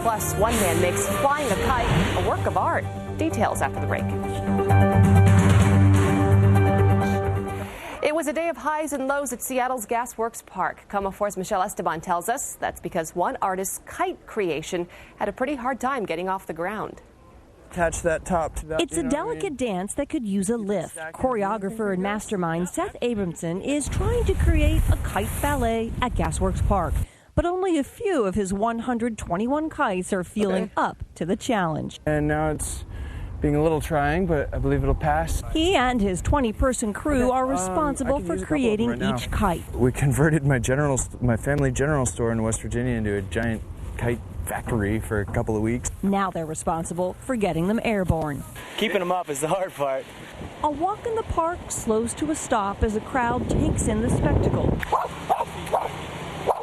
Plus, one man makes flying a kite a work of art. Details after the break. It was a day of highs and lows at Seattle's Gasworks Park. KOMO4's Michelle Esteban tells us that's because one artist's kite creation had a pretty hard time getting off the ground. Attach that top to that. It's a delicate dance that could use a lift. Choreographer and mastermind Seth Abramson is trying to create a kite ballet at Gasworks Park. But only a few of his 121 kites are feeling up to the challenge. And now it's being a little trying, but I believe it'll pass. He and his 20-person crew are responsible for creating each kite. We converted my family general store in West Virginia into a giant kite factory for a couple of weeks. Now they're responsible for getting them airborne. Keeping them up is the hard part. A walk in the park slows to a stop as a crowd takes in the spectacle.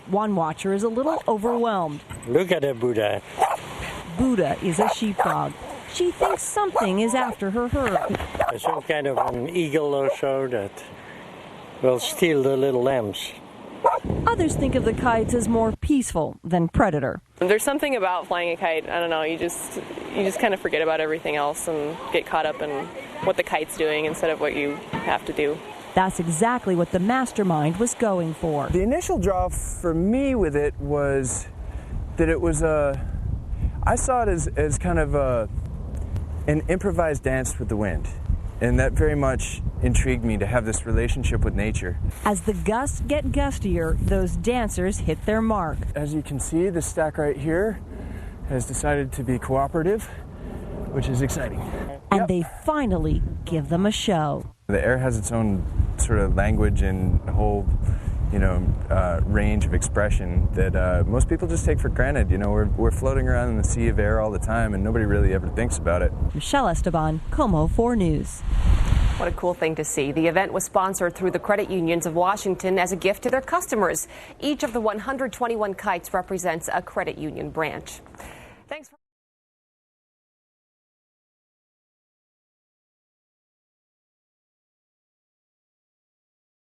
One watcher is a little overwhelmed. Look at that Buddha. Buddha is a sheepdog. She thinks something is after her herd. Some kind of an eagle or so that will steal the little lambs. Others think of the kites as more peaceful than predator. There's something about flying a kite, I don't know, you just kind of forget about everything else and get caught up in what the kite's doing instead of what you have to do. That's exactly what the mastermind was going for. The initial draw for me with it was that it was I saw it as kind of an improvised dance with the wind. And that very much intrigued me, to have this relationship with nature. As the gusts get gustier, those dancers hit their mark. As you can see, the stack right here has decided to be cooperative, which is exciting. And they finally give them a show. The air has its own sort of language and whole, range of expression that most people just take for granted. We're floating around in the sea of air all the time, and nobody really ever thinks about it. Michelle Esteban, KOMO4 News. What a cool thing to see. The event was sponsored through the credit unions of Washington as a gift to their customers. Each of the 121 kites represents a credit union branch. Thanks for